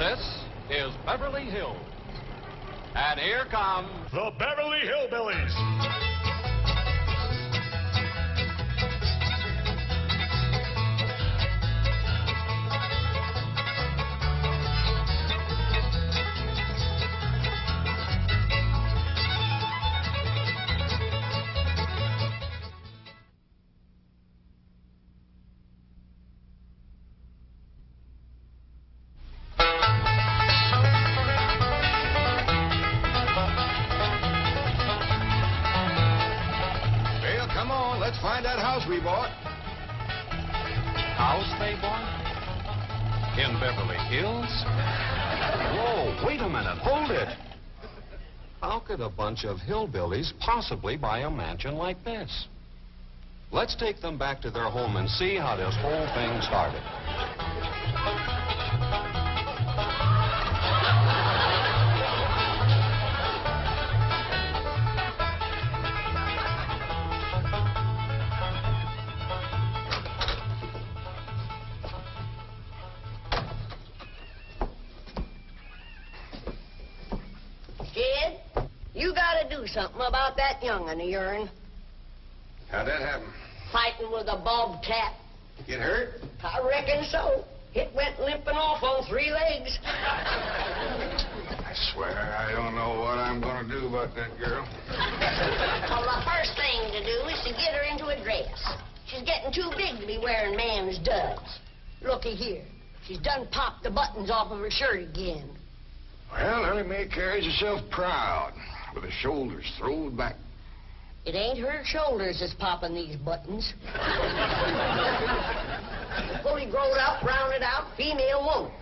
This is Beverly Hills. And here come the Beverly Hillbillies. Let's find that house we bought. House they bought? In Beverly Hills? Whoa, wait a minute. Hold it. How could a bunch of hillbillies possibly buy a mansion like this? Let's take them back to their home and see how this whole thing started. Something about that young'un of yourn. How'd that happen? Fighting with a bobcat. Get hurt? I reckon so. It went limping off on 3 legs. I swear I don't know what I'm going to do about that girl. Well, the first thing to do is to get her into a dress. She's getting too big to be wearing man's duds. Looky here. She's done popped the buttons off of her shirt again. Well, Ellie Mae carries herself proud, with her shoulders throwed back. It ain't her shoulders that's popping these buttons. Fully growed up, rounded out, female woman.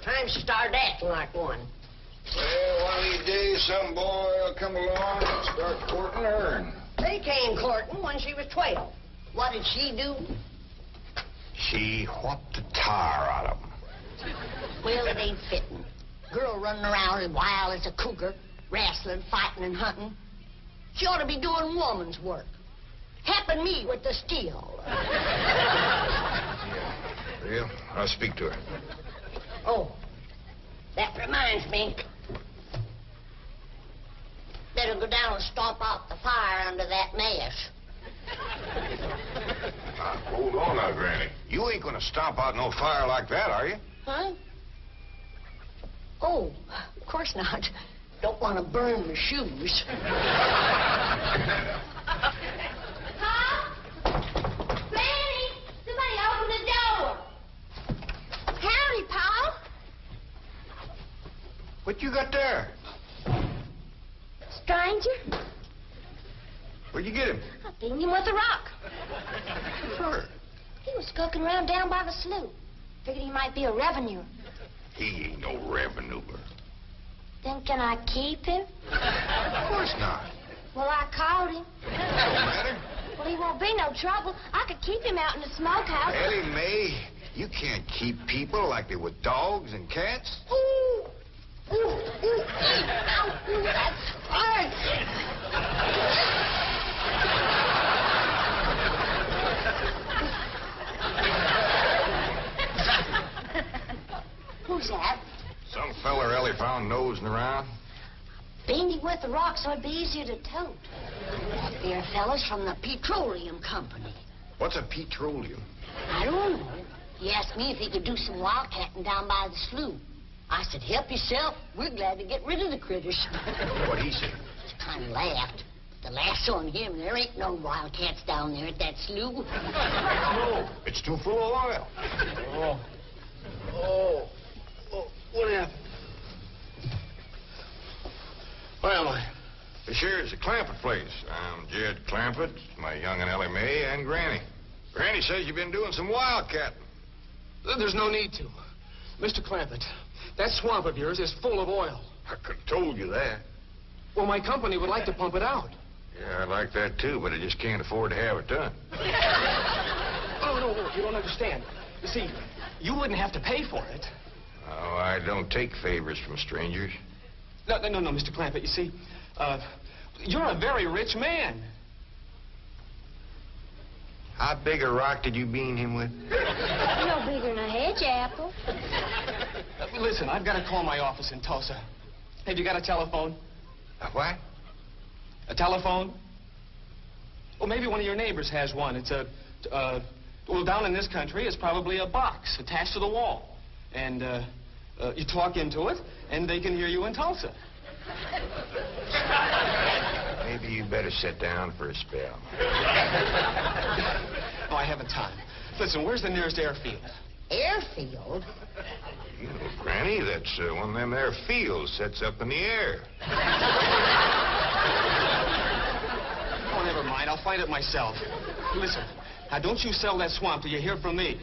Time she started acting like one. Well, one of these days, some boy will come along and start courting her. They came courting when she was 12. What did she do? She whopped the tar out of them. Well, it ain't fitting. Girl running around as wild as a cougar, wrestling, fighting, and hunting. She ought to be doing woman's work. Helping me with the steel. Yeah. Well, I'll speak to her. Oh, that reminds me. Better go down and stomp out the fire under that mess. Hold on now, Granny. You ain't gonna stomp out no fire like that, are you? Huh? Oh, of course not. Don't want to burn my shoes. Huh? Granny, somebody open the door. Howdy, Pa. What you got there? Stranger? Where'd you get him? I beat him with a rock. Sure. He was skulking around down by the slough. Figured he might be a revenue. He ain't no revenue. Then can I keep him? Of course not. Well, I caught him. What's the matter? Well, he won't be no trouble. I could keep him out in the smokehouse. Ellie Mae, you can't keep people like they were dogs and cats. Ooh. Ooh, ooh, ow, ooh, that's hard. Who's that? Some feller Ellie found nosing around. Beaned him with the rock so it'd be easier to tote. That there fella's from the petroleum company. What's a petroleum? I don't know. He asked me if he could do some wildcatting down by the slough. I said, help yourself. We're glad to get rid of the critters. What'd he say? He kind of laughed. The last on him, there ain't no wildcats down there at that slough. No, it's too full of oil. Oh, what happened? Where am I? Sure, it's the Clampett place. I'm Jed Clampett, my young and Ellie Mae, and Granny. Granny says you've been doing some wildcatting. There's no need to. Mr. Clampett, that swamp of yours is full of oil. I could have told you that. Well, my company would like to pump it out. Yeah, I'd like that too, but I just can't afford to have it done. Oh, no, you don't understand. You see, you wouldn't have to pay for it. Oh, I don't take favors from strangers. No, Mr. Clampett, you see, you're a very rich man. How big a rock did you bean him with? No bigger than a hedge apple. Listen, I've got to call my office in Tulsa. Have you got a telephone? A what? A telephone? Well, maybe one of your neighbors has one. It's well, down in this country, it's probably a box attached to the wall. And you talk into it, and they can hear you in Tulsa. Maybe you better sit down for a spell. No, I haven't time. Listen, where's the nearest airfield? Airfield? You know, Granny, that's one of them there fields sets up in the air. Oh, never mind. I'll find it myself. Listen, now don't you sell that swamp till you hear from me.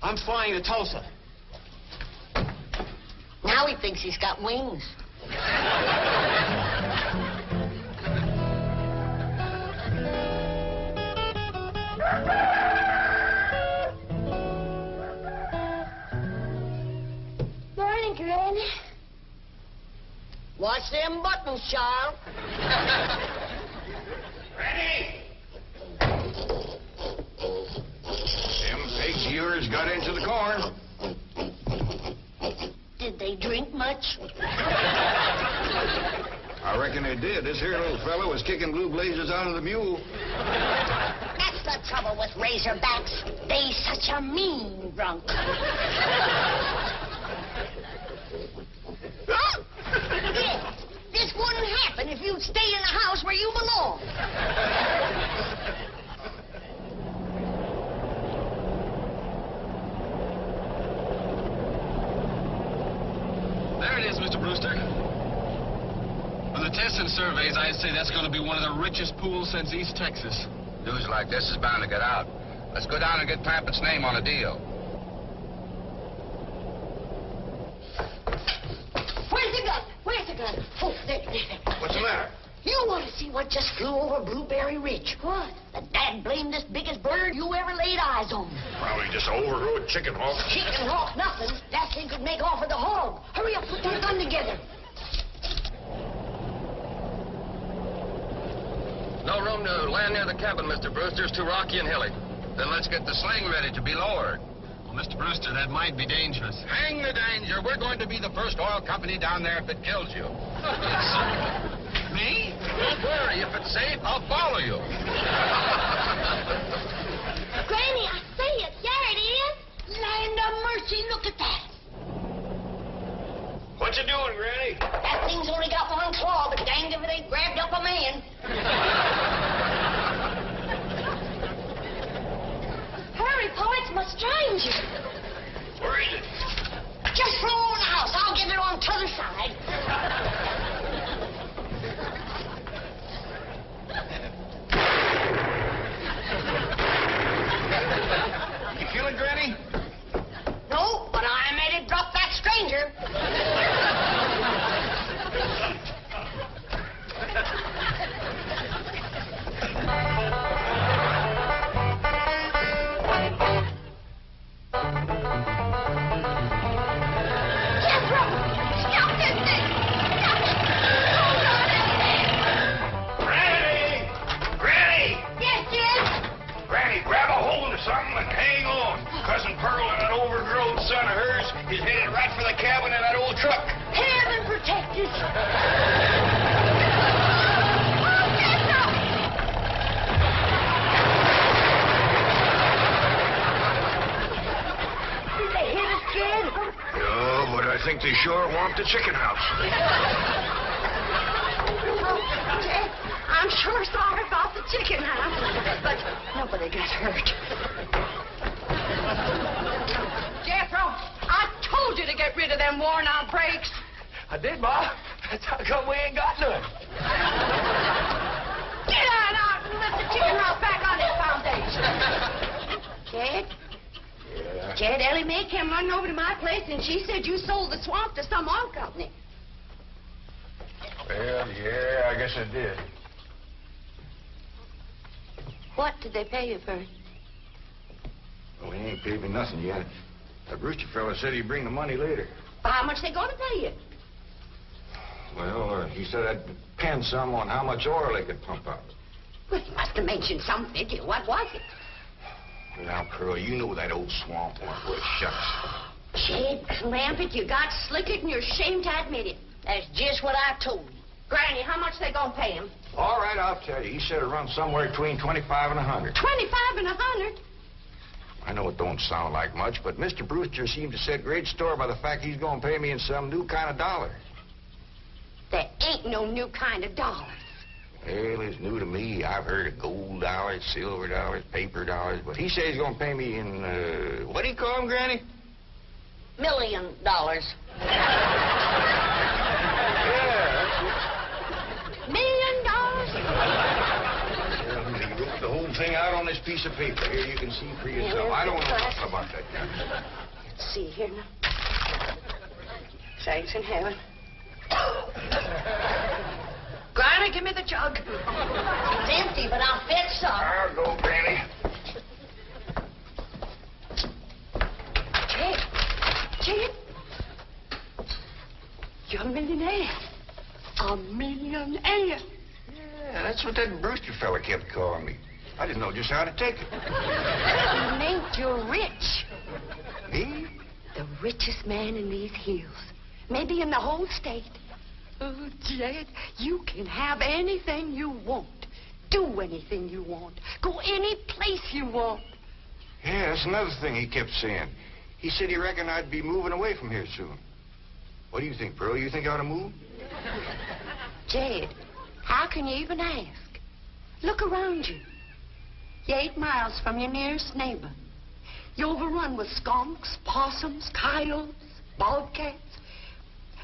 I'm flying to Tulsa. Now he thinks he's got wings. Morning, Granny. Watch them buttons, child. Granny! Them pigs of yours got into the corn. Did they drink much? I reckon they did. This here little fellow was kicking blue blazes out of the mule. That's the trouble with razorbacks. They such a mean drunk. Yeah, this wouldn't happen if you'd stay in the house where you belong. There it is, Mr. Brewster. On the tests and surveys, I'd say that's going to be one of the richest pools since East Texas. News like this is bound to get out. Let's go down and get Clampetts' name on a deal. Where's the gun? Where's the gun? Oh, there. What's the matter? You want to see what just flew over Blueberry Ridge? What? The dad-blamedest biggest bird you ever laid eyes on. Probably just an overgrown chicken hawk. Chicken hawk, nothing. That thing could make off with the hog. Hurry up, put that gun together. No room to land near the cabin, Mr. Brewster. It's too rocky and hilly. Then let's get the sling ready to be lowered. Well, Mr. Brewster, that might be dangerous. Hang the danger. We're going to be the first oil company down there if it kills you. Me? Don't worry. If it's safe, I'll follow you. Granny, I see it. There it is. Land of mercy, look at that. What you doing, Granny? That thing's only got one claw, but danged if it ain't grabbed up a man. Hurry, Pa, it's my stranger. Where is it? Just throw on the house. I'll get it on t'other side. You feeling, Granny? No, but I made it drop that stranger. Cousin Pearl and that overgrown son of hers is headed right for the cabin in that old truck. Heaven protect us. Did they hit us, kid? No, but I think they sure want the chicken house. I'm sure sorry about the chicken house, but nobody got hurt. Jethro, I told you to get rid of them worn-out brakes. I did, Ma. That's how come we ain't got none. Get on out and lift the chicken house back on its foundation. Kid? Yeah. Jed, Ellie Mae came running over to my place, and she said you sold the swamp to some oil company. Well, yeah, I guess I did. What did they pay you for it? Well, he ain't paid me nothing yet. The Brewster fella said he'd bring the money later. Well, how much they going to pay you? Well, he said I'd depend some on how much oil they could pump out. Well, he must have mentioned some figure. What was it? Now, Pearl, you know that old swamp weren't worth shucks. Jed Clampett, you got slicker and you're ashamed to admit it. That's just what I told you. Granny, how much they gonna pay him? All right, I'll tell you. He said it runs somewhere between 25 and 100. 25 and 100? I know it don't sound like much, but Mr. Brewster seemed to set great store by the fact he's going to pay me in some new kind of dollar. There ain't no new kind of dollars. Well, it's new to me. I've heard of gold dollars, silver dollars, paper dollars, but he says he's going to pay me in, what do you call them, Granny? $1 million. Yeah, $1 million? He wrote the whole thing out on this piece of paper. Here, you can see for yourself. I don't know nothing about that kind of stuff. Let's see here now. Thanks in heaven. Granny, give me the jug. It's empty, but I'll fetch some. I'll go, Granny. Jed, you're a millionaire. A millionaire. Yeah, that's what that Brewster fella kept calling me. I didn't know just how to take it. You meant you're rich. Me? The richest man in these hills. Maybe in the whole state. Oh, Jed, you can have anything you want. Do anything you want. Go any place you want. Yeah, that's another thing he kept saying. He said he reckoned I'd be moving away from here soon. What do you think, Pearl? You think I ought to move? Jed, how can you even ask? Look around you. You're 8 miles from your nearest neighbor. You're overrun with skunks, possums, coyotes, bobcats.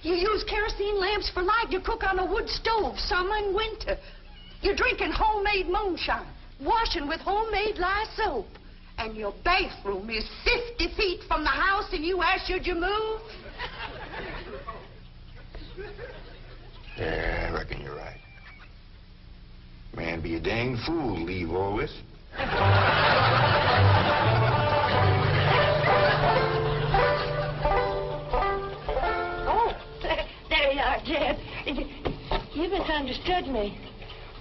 You use kerosene lamps for light. You cook on a wood stove, summer and winter. You're drinking homemade moonshine, washing with homemade lye soap. And your bathroom is 50 feet from the house, and you ask, should you move? Yeah, I reckon you're right. Man, be a dang fool to leave all this. Oh, there you are, Jed. You misunderstood me.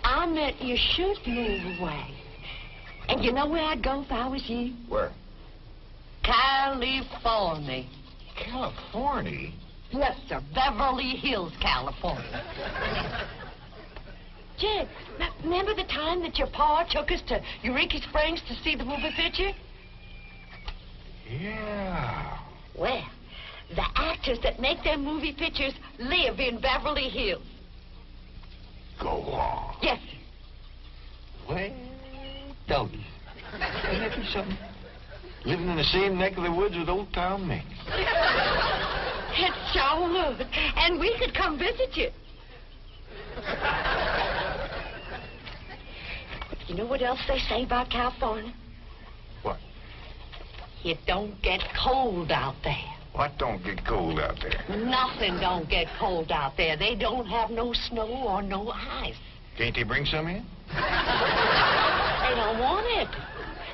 I meant you should move away. And you know where I'd go if I was you? Where? California. California? Yes, sir. Beverly Hills, California. Jed, remember the time that your pa took us to Eureka Springs to see the movie picture? Yeah. Well, the actors that make them movie pictures live in Beverly Hills. Go on. Yes, sir. Well, doggy. Ain't that something? Living in the same neck of the woods with old Tom Mink. It sure would. And we could come visit you. You know what else they say about California? What? It don't get cold out there. What don't get cold out there? Nothing don't get cold out there. They don't have no snow or no ice. Can't they bring some in? They don't want it.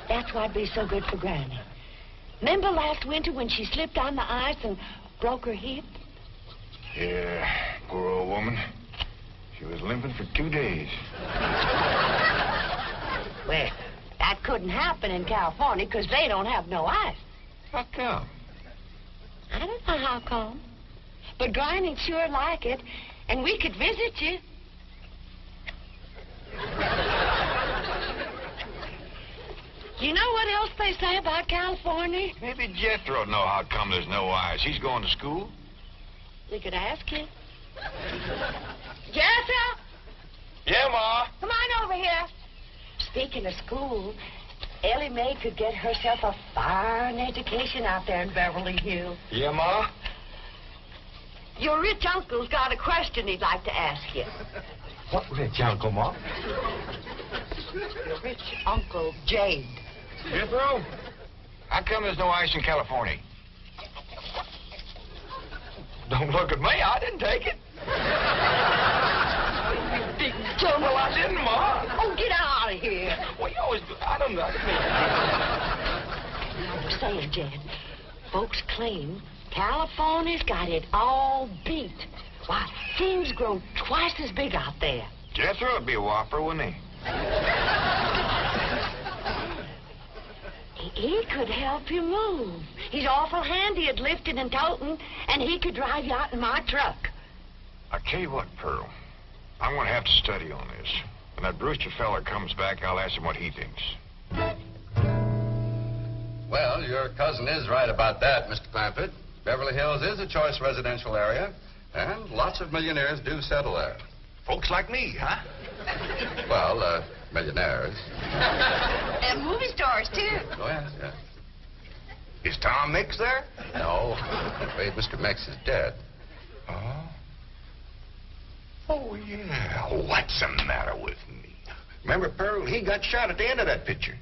That's why it'd be so good for Granny. Remember last winter when she slipped on the ice and broke her hip? Yeah, poor old woman. She was limping for 2 days. Well, that couldn't happen in California because they don't have no ice. How come? I don't know how come. But Granny'd sure like it, and we could visit you. You know what else they say about California? Maybe Jethro know how come there's no ice. He's going to school. We could ask him. Jethro? Yeah, Ma. Come on over here. Speaking of school, Ellie Mae could get herself a fine education out there in Beverly Hills. Yeah, Ma? Your rich uncle's got a question he'd like to ask you. What rich uncle, Ma? Your rich Uncle Jade. Jethro? How come there's no ice in California? Don't look at me. I didn't take it. Big dumb. Well, I didn't, Ma. Oh, get out of here. Well, you always do. I don't know. I was saying, Jed, folks claim California's got it all beat. Why, things grow twice as big out there. Jethro would be a whopper, wouldn't he? he could help you move. He's awful handy at lifting and toting, and he could drive you out in my truck. I tell you what, Pearl. I'm going to have to study on this. When that Brewster fella comes back, I'll ask him what he thinks. Well, your cousin is right about that, Mr. Clampett. Beverly Hills is a choice residential area, and lots of millionaires do settle there. Folks like me, huh? Well, millionaires. And movie stars, too. Oh, yes, yes. Is Tom Mix there? No, I'm afraid Mr. Mix is dead. Oh? Oh, yeah. What's the matter with me? Remember, Pearl, he got shot at the end of that picture.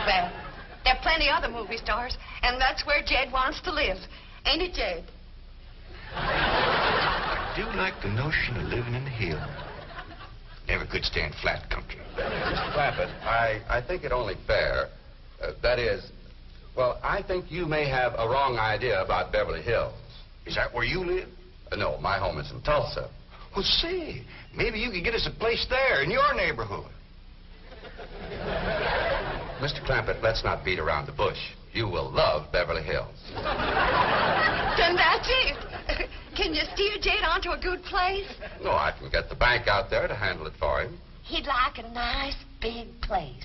Well, there are plenty other movie stars, and that's where Jed wants to live. Ain't it, Jed? I do like the notion of living in the hills. Never could stand flat country. Mr. Clampett, I think it only fair. That is, well, I think you may have a wrong idea about Beverly Hills. Is that where you live? No, my home is in Tulsa. Well, say, maybe you could get us a place there in your neighborhood. Mr. Clampett, let's not beat around the bush. You will love Beverly Hills. Then that's it. Can you steer Jed onto a good place? No, I can get the bank out there to handle it for him. He'd like a nice big place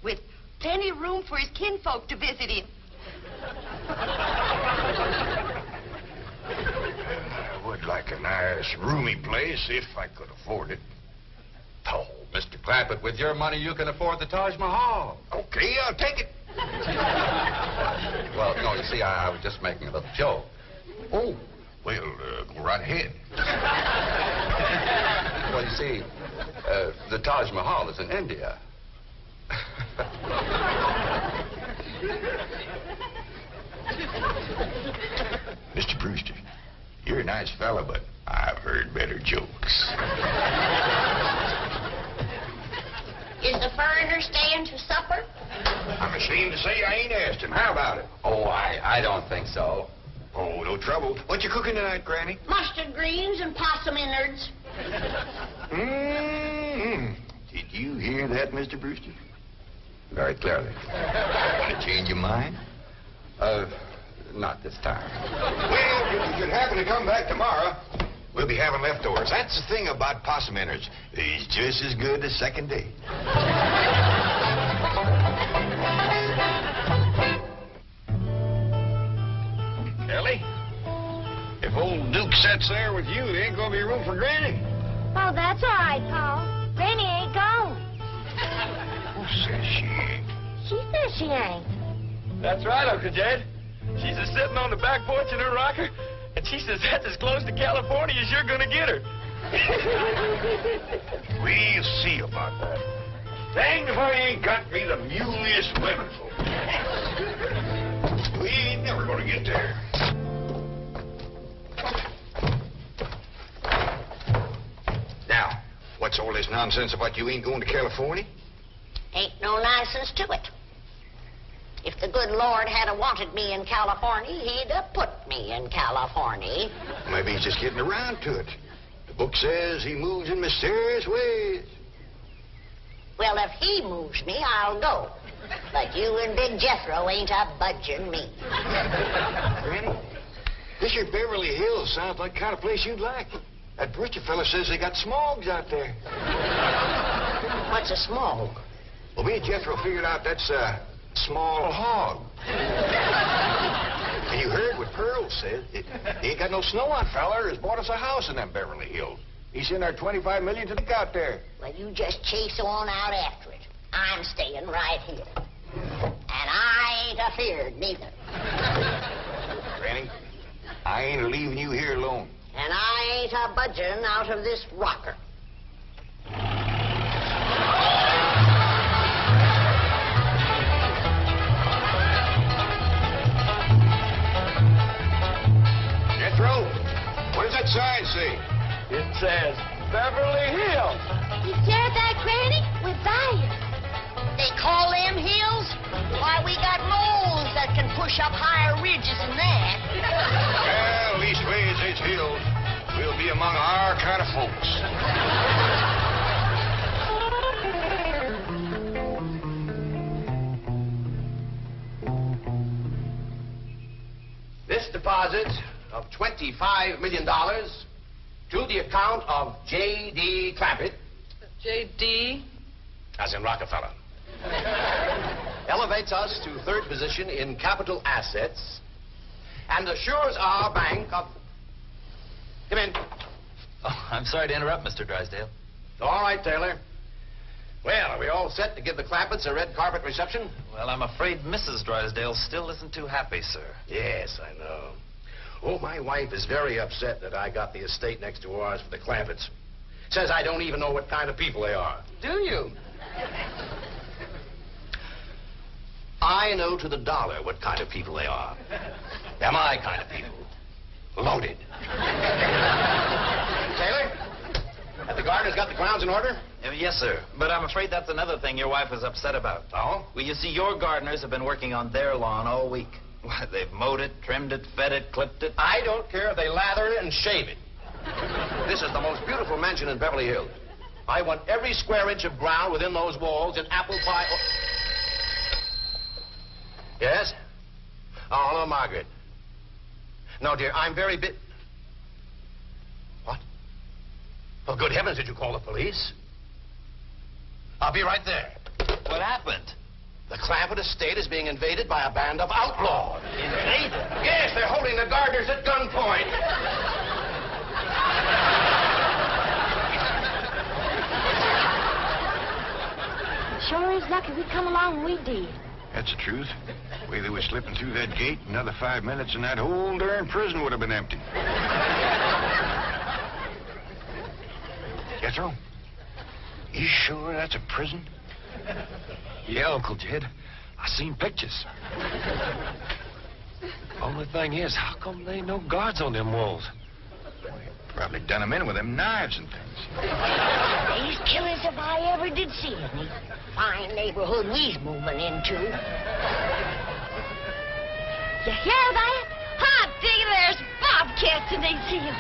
with plenty of room for his kinfolk to visit him. I would like a nice, roomy place if I could afford it. Oh, Mr. Clampett, with your money, you can afford the Taj Mahal. Okay, I'll take it. Well, no, you see, I was just making a little joke. Oh, well, go right ahead. Well, you see, the Taj Mahal is in India. Mr. Brewster, you're a nice fella, but I've heard better jokes. Is the foreigner staying to supper? I'm ashamed to say I ain't asked him. How about it? Oh, I don't think so. Oh, no trouble. What you cooking tonight, Granny? Mustard greens and possum innards. Mm-hmm. Did you hear that, Mr. Brewster? Very clearly. Want to change your mind? Not this time. Well, if you should happen to come back tomorrow, we'll be having leftovers. That's the thing about possum innards. He's just as good the second day. Kelly, if old Duke sits there with you, there ain't gonna be room for Granny. Oh, that's all right, Paul. Granny ain't gone. Who says she ain't? She says she ain't. That's right, Uncle Jed. She's just sitting on the back porch in her rocker, and she says that's as close to California as you're gonna get her. We'll see about that. Dang if I ain't got me the muleyest women folk. We ain't never gonna get there. Now, what's all this nonsense about you ain't going to California? Ain't no nonsense to it. If the good Lord had wanted me in California, he'd have put me in California. Maybe he's just getting around to it. The book says he moves in mysterious ways. Well, if he moves me, I'll go. But you and Big Jethro ain't a budging me. Granny, this here Beverly Hills sounds like the kind of place you'd like. That Brewster fella says they got smogs out there. What's a smog? Well, me and Jethro figured out that's a small hog. And you heard what Pearl said. He ain't got no snow on, feller. Has bought us a house in them Beverly Hills. He sent our $25 million to look out there. Well, you just chase on out after it. I'm staying right here. And I ain't afeared neither. Granny, I ain't leaving you here alone. And I ain't a budging out of this rocker. Jethro, what does that sign say? It says Beverly Hills. You hear that, Granny? We're buying. They call them hills? Why, we got moles that can push up higher ridges than that. Well, leastways, it's hills. We'll be among our kind of folks. deposit of $25 million to the account of J.D. Clampett. J.D.? As in Rockefeller. Elevates us to third position in capital assets and assures our bank of... Come in. Oh, I'm sorry to interrupt, Mr. Drysdale. All right, Taylor. Well, are we all set to give the Clampetts a red carpet reception? Well, I'm afraid Mrs. Drysdale still isn't too happy, sir. Yes, I know. Oh, my wife is very upset that I got the estate next to ours for the Clampetts. Says I don't even know what kind of people they are. Do you? I know to the dollar what kind of people they are. They're my kind of people. Loaded. Taylor, have the gardeners got the grounds in order? Yes, sir. But I'm afraid that's another thing your wife was upset about. Oh? Well, you see, your gardeners have been working on their lawn all week. Why, they've mowed it, trimmed it, fed it, clipped it. I don't care if they lather it and shave it. This is the most beautiful mansion in Beverly Hills. I want every square inch of ground within those walls in apple pie... Yes? Oh, hello, Margaret. No, dear, I'm very What? Oh, good heavens, did you call the police? I'll be right there. What happened? The Clampett estate is being invaded by a band of outlaws. Invaded? Yes, they're holding the gardeners at gunpoint. Sure is lucky we come along we did. That's the truth. The way they were slipping through that gate, another 5 minutes and that whole darn prison would have been empty. Jethro, you sure that's a prison? Yeah, Uncle Jed. I seen pictures. Only thing is, how come there ain't no guards on them walls? Probably done them in with them knives and things. These killers if I ever did see any. Fine neighborhood we's moving into. You hear that? Hot diggity, there's bobcats and they see you.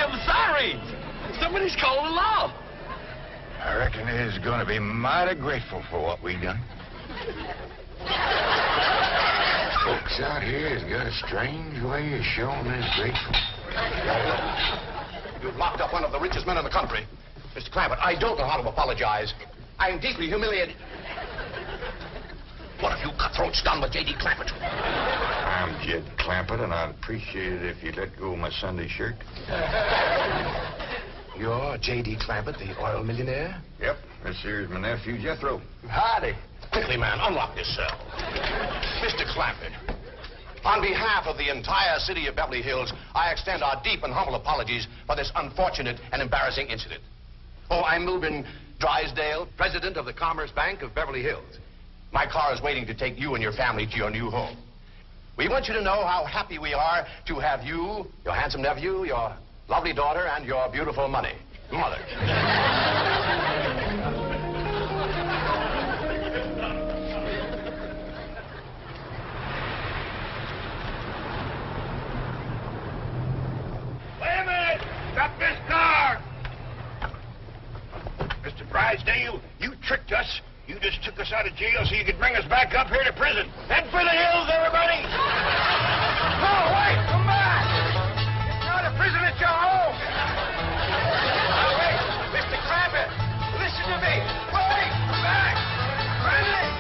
I'm sorry. Somebody's calling the law. I reckon they's gonna be mighty grateful for what we done. Folks out here has got a strange way of showing they're grateful. You've locked up one of the richest men in the country. Mr. Clampett, I don't know how to apologize. I'm deeply humiliated. What have you cutthroats done with J.D. Clampett? I'm Jed Clampett, and I'd appreciate it if you'd let go of my Sunday shirt. You're J.D. Clampett, the oil millionaire? Yep. This here's my nephew, Jethro. Howdy. Quickly, man, unlock this cell. Mr. Clampett, on behalf of the entire city of Beverly Hills, I extend our deep and humble apologies for this unfortunate and embarrassing incident. Oh, I'm Milburn Drysdale, president of the Commerce Bank of Beverly Hills. My car is waiting to take you and your family to your new home. We want you to know how happy we are to have you, your handsome nephew, your lovely daughter, and your beautiful mother. Wait a minute! Stop this car! Mr. Drysdale, you tricked us. You just took us out of jail so you could bring us back up here to prison. Head for the hills, everybody! No, wait! Come back! It's not a prison, it's your home! Now, wait! Mr. Clampett, listen to me! Wait! Come back! Friendly!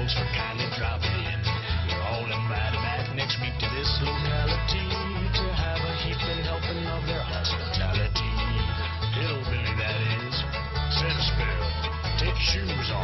For kindly dropping in. You're all invited back next week to this locality to have a heaping helping of their hospitality. Hillbilly, that is. Said a spell. Take your shoes off.